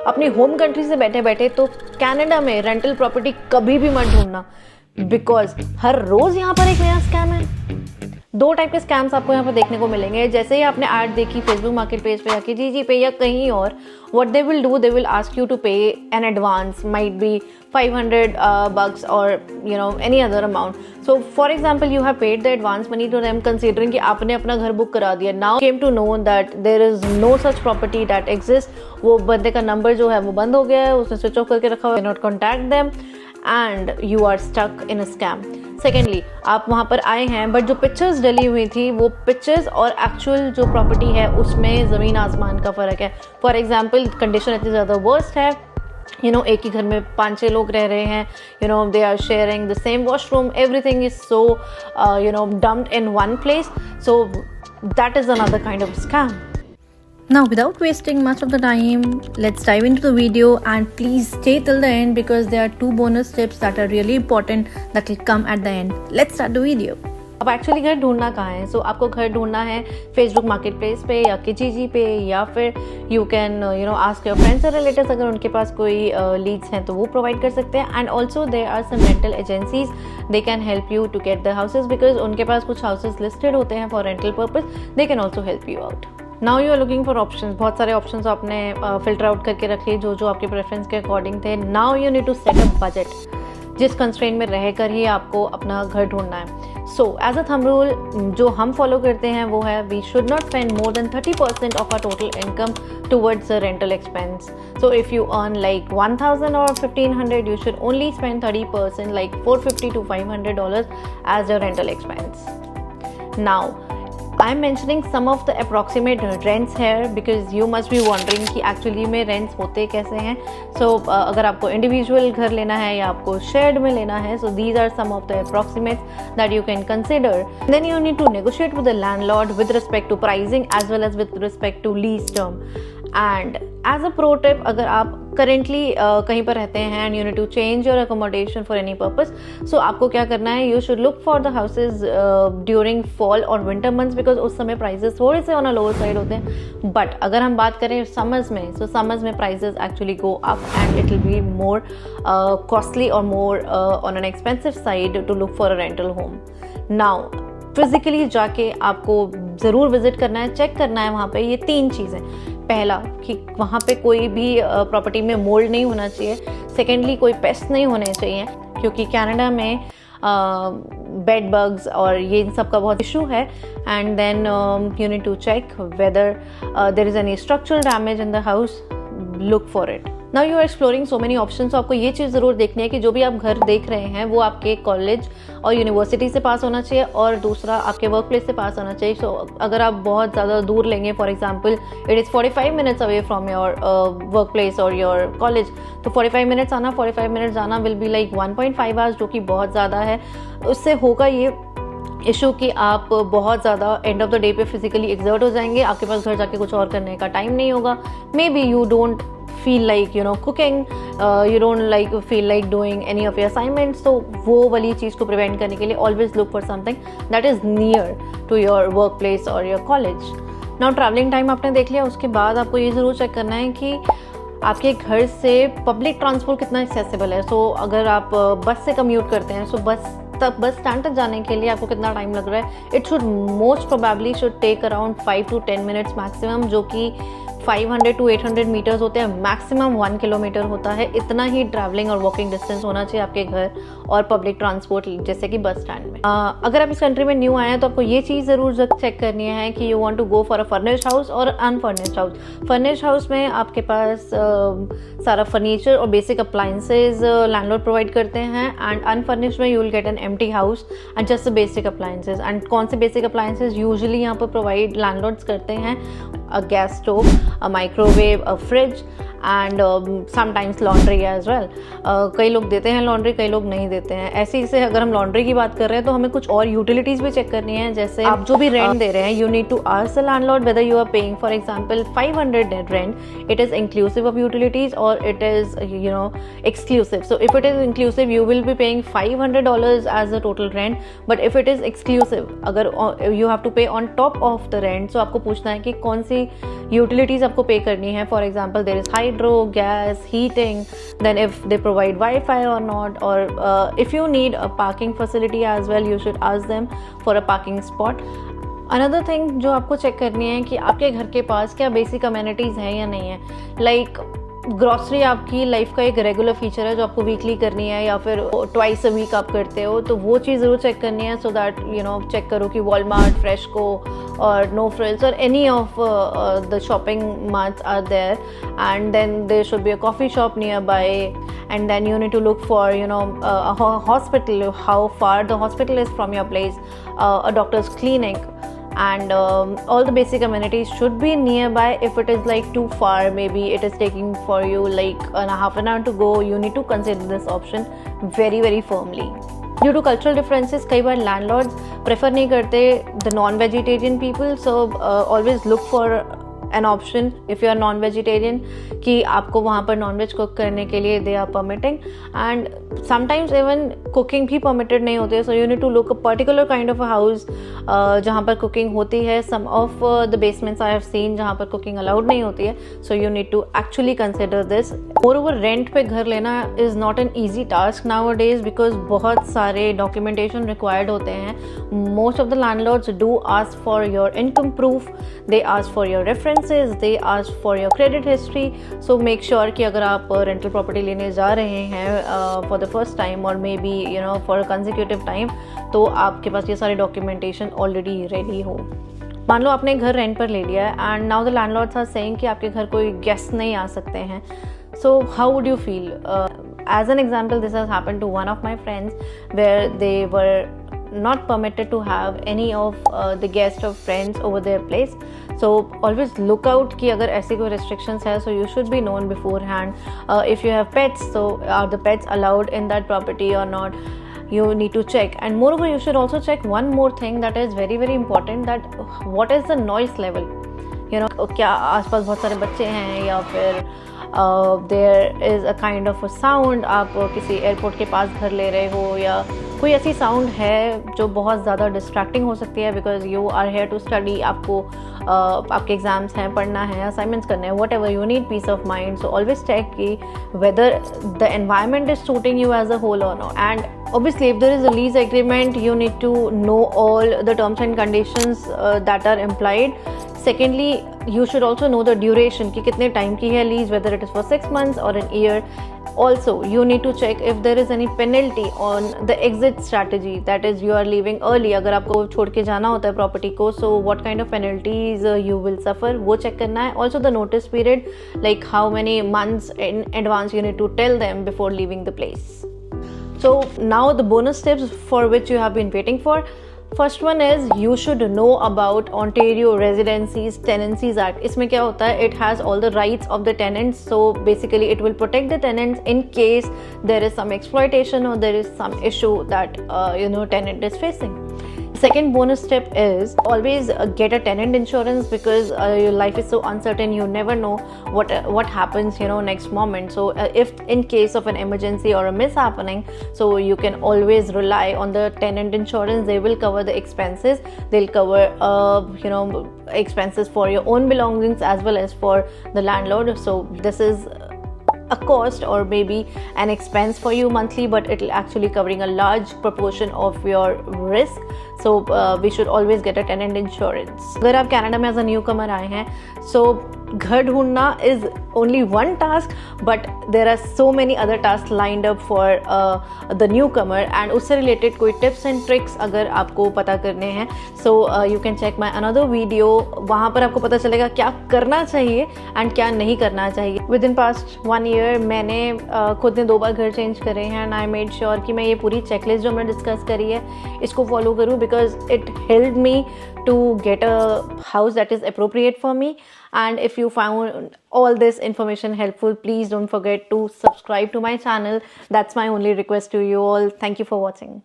अपनी home country से बैठे बैठे, तो कनाडा में रेंटल प्रॉपर्टी कभी भी मत ढूंढना, बिकॉज हर रोज यहाँ पर एक नया स्कैम है। दो टाइप के स्कैम्स आपको यहाँ पर देखने को मिलेंगे। जैसे ही आपने ऐड देखी फेसबुक मार्केट प्लेस पे या कि जीजी पे या कहीं और, what they will do, they will ask you to pay an advance, might be $500 or any other amount. So for example, you have paid the advance money to them considering कि आपने अपना घर बुक करा दिया. Now came to know that there is no such property that exists. वो बंदे का number जो है वो बंद हो गया है, उसने स्विच ऑफ करके रखा हुआ है, cannot contact them and you are stuck in a scam. Secondly, आप वहाँ पर आए हैं बट जो पिक्चर्स डली हुई थी वो पिक्चर्स और एक्चुअल जो प्रॉपर्टी है उसमें ज़मीन आसमान का फ़र्क है। फॉर एग्जांपल, कंडीशन इतनी ज़्यादा वर्स्ट है, एक ही घर में 5-6 लोग रह रहे हैं, they are sharing the same washroom, everything is so dumped in one place, so that is another kind of scam. Now, without wasting much of the time, let's dive into the video and please stay till the end because there are 2 bonus tips that are really important that will come at the end. Let's start the video. अब actually घर ढूंढना कहाँ है? सो आपको घर ढूंढना है Facebook market place पे या किजीजी पे, या फिर you can ask your friends और रिलेटिव्स, अगर उनके पास कोई लीड्स हैं तो वो प्रोवाइड कर सकते हैं. And also there are some rental agencies, they can help you to get the houses because उनके पास कुछ हाउसेज लिस्टेड होते हैं for rental purpose. They can also help you out. Now you are looking for options. बहुत सारे options आपने filter out करके रख लिए जो आपके प्रेफरेंस के अकॉर्डिंग थे. Now you need to set up budget, जिस कंस्ट्रेंट में रहकर ही आपको अपना घर ढूंढना है. So as a thumb rule जो हम फॉलो करते हैं वो है, we should not spend more than 30% of our total income towards the rental expense. So if you earn like 1000 or 1500, you should only spend 30%, like $450 to $500 as your rental expense. Now I'm mentioning some of the approximate rents here because you must be wondering कि actually में rents होते कैसे हैं. So अगर आपको individual घर लेना है या आपको shared में लेना है, so these are some of the approximates that you can consider. Then you need to negotiate with the landlord with respect to pricing as well as with respect to lease term. And as a pro tip, अगर आप currently कहीं पर रहते हैं and you need to change your accommodation for any purpose, so आपको क्या करना है, you should look for the houses during fall or winter months because उस समय prices थोड़े से on a lower side होते हैं. But अगर हम बात करें summers में, so summers में prices actually go up and it will be more costly or more on an expensive side to look for a rental home. Now physically जाके आपको ज़रूर विजिट करना है, चेक करना है वहाँ पे ये 3 चीज़ें. पहला कि वहाँ पे कोई भी प्रॉपर्टी में मोल्ड नहीं होना चाहिए. सेकेंडली कोई पेस्ट नहीं होने चाहिए क्योंकि कनाडा में बेड बग्स और ये इन सब का बहुत इशू है. And then you need to check whether there is any structural damage in the house, look for it. Now you are exploring so many option. तो आपको ये चीज़ ज़रूर देखनी है कि जो भी आप घर देख रहे हैं वो आपके कॉलेज और यूनिवर्सिटी से पास होना चाहिए और दूसरा आपके वर्क प्लेस से पास होना चाहिए. सो अगर आप बहुत ज़्यादा दूर लेंगे, for example it is 45 minutes away from your work place और योर कॉलेज, तो 45 मिनट्स आना 45 मिनट्स जाना विल बी लाइक 1.5 आवर्स, जो कि बहुत ज़्यादा है. उससे होगा ये इशू कि आप बहुत ज़्यादा एंड ऑफ द डे पे फिजिकली एक्सर्ट हो जाएंगे, आपके पास घर जाके कुछ और करने का टाइम नहीं होगा. May be you don't feel like cooking, you don't feel like doing any of your assignments. तो वो वाली चीज़ को prevent करने के लिए always look for something that is near to your workplace or your college. Now traveling time आपने देख लिया, उसके बाद आपको ये ज़रूर चेक करना है कि आपके घर से पब्लिक ट्रांसपोर्ट कितना एक्सेसिबल है. सो अगर आप बस से कम्यूट करते हैं, सो बस स्टैंड तक जाने के लिए आपको कितना टाइम लग रहा है. It should most probably should take around 5 to 10 minutes maximum, जो कि 500 to 800 मीटर्स होते हैं, मैक्सिमम 1 किलोमीटर होता है. इतना ही ट्रैवलिंग और वॉकिंग डिस्टेंस होना चाहिए आपके घर और पब्लिक ट्रांसपोर्ट जैसे कि बस स्टैंड में. अगर आप इस कंट्री में न्यू आए हैं तो आपको ये चीज़ ज़रूर चेक करनी है कि you want to go for a furnished house और अनफर्निश्ड हाउस. फर्निश्ड हाउस में आपके पास सारा फर्नीचर और बेसिक अप्लाइंसेज लैंडलॉर्ड प्रोवाइड करते हैं. एंड अनफर्निश्ड में you will get an empty house and just the basic appliances. And कौन से बेसिक अप्लाइंसेज यूजुअली यहाँ पर प्रोवाइड लैंडलॉर्ड्स करते हैं? a gas stove, a microwave, a fridge and sometimes laundry as well. कई लोग देते हैं लॉन्ड्री, कई लोग नहीं देते हैं. ऐसे से अगर हम लॉन्ड्री की बात कर रहे हैं तो हमें कुछ और यूटिलिटीज भी चेक करनी है. जैसे आप जो भी रेंट दे रहे हैं, you need to ask the landlord whether you are paying for example 500 net rent, it is inclusive of utilities or it is exclusive. So if it is inclusive you will be paying $500 as the total rent, but if it is exclusive, अगर you have to pay on top of the rent, so आपको पूछना है कि कौन सी सारी utilities आपको pay करनी है. For example there is hydro, gas, heating, then if they provide wifi और नॉट, और if you need a parking facility as well you should ask them for a parking spot. Another thing जो आपको check करनी है कि आपके घर के पास क्या बेसिक अमेनिटीज़ हैं या नहीं है. लाइक ग्रॉसरी आपकी लाइफ का एक रेगुलर फीचर है जो आपको वीकली करनी है या फिर ट्वाइस अ वीक आप करते हो, तो वो चीज़ ज़रूर चेक करनी है. सो दैट चेक करो कि वॉलमार्ट, फ्रेशको और नो फ्रिल्स और any of the shopping marts are there, and then there should be a coffee shop nearby, and then you need to look for a hospital, how far the hospital is from your place, a doctor's clinic, and all the basic amenities should be nearby. If it is like too far, maybe it is taking for you like half an hour to go, you need to consider this option very very firmly. Due to cultural differences, कई बार landlords prefer नहीं करते the non-vegetarian people, so always look for an option if you are non-vegetarian कि आपको वहाँ पर non-veg cook करने के लिए they are permitting, and sometimes even cooking भी permitted नहीं होते. So you need to look a particular kind of a house जहाँ पर cooking होती है. Some of the basements I have seen जहाँ पर cooking allowed नहीं होती है. So you need to actually consider this. Moreover, rent पे घर लेना is not an easy task nowadays because बहुत सारे documentation required होते हैं. Most of the landlords do ask for your income proof, they ask for your references, they ask for your credit history. So make sure कि अगर आप rental property लेने जा रहे हैं for the first time or maybe for a consecutive time, तो आपके पास ये सारे documentation already ready हो. मान लो आपने घर रेंट पर ले लिया है and now the landlords are saying कि आपके घर कोई गेस्ट नहीं आ सकते हैं. So how would you feel? As an example, this has happened to one of my friends where they were not permitted to have any of the guests of friends over their place. So always look out कि अगर ऐसी कोई restrictions है, so you should be known beforehand. If you have pets, so are the pets allowed in that property or not? You need to check. And moreover, you should also check one more thing that is very very important, that what is the noise level. क्या आसपास बहुत सारे बच्चे हैं या फिर there is a kind of a sound, आप किसी एयरपोर्ट के पास घर ले रहे हो या कोई ऐसी साउंड है जो बहुत ज़्यादा डिस्ट्रैक्टिंग हो सकती है because you are here to study, आपको आपके एग्जाम्स हैं, पढ़ना है, असाइनमेंट्स करने हैं, whatever, you need peace of mind. So always check कि whether the environment is suiting you as a whole or not. And obviously if there is a lease agreement, you need to know all the terms and conditions that are implied. Secondly, you should also know the duration कि कितने time की है lease, whether it is for 6 months or an year. Also, you need to check if there is any penalty on the exit strategy, that is you are leaving early. अगर आपको छोड़ के जाना होता है प्रॉपर्टी को, so what kind of penalties you will suffer, वो check करना है. Also the notice period, like how many months in advance you need to tell them before leaving the place. So now the bonus tips for which you have been waiting for. First one is you should know about Ontario Residencies Tenancies Act. इसमें क्या होता है? It has all the rights of the tenants. So basically it will protect the tenants in case there is some exploitation or there is some issue that tenant is facing. Second bonus tip is always get a tenant insurance because your life is so uncertain, you never know what happens next moment. So if in case of an emergency or a mishappening, so you can always rely on the tenant insurance. They will cover the expenses, they'll cover expenses for your own belongings as well as for the landlord. So this is a cost or maybe an expense for you monthly, but it will actually covering a large proportion of your risk. So we should always get a tenant insurance. अगर आप Canada में as a new कमर आए हैं, so घर ढूंढना is only one task, but there are so many other tasks lined up for the newcomer, and उससे related कोई tips and tricks अगर आपको पता करने हैं, so you can check my another video. वहाँ पर आपको पता चलेगा क्या करना चाहिए and क्या नहीं करना चाहिए. Within past 1 year मैंने खुद ने 2 बार घर चेंज करे हैं, and I made sure कि मैं ये पूरी checklist जो मैंने डिस्कस करी है इसको फॉलो करूँ because it helped me to get a house that is appropriate for me. And if you found all this information helpful, please don't forget to subscribe to my channel. That's my only request to you all. Thank you for watching.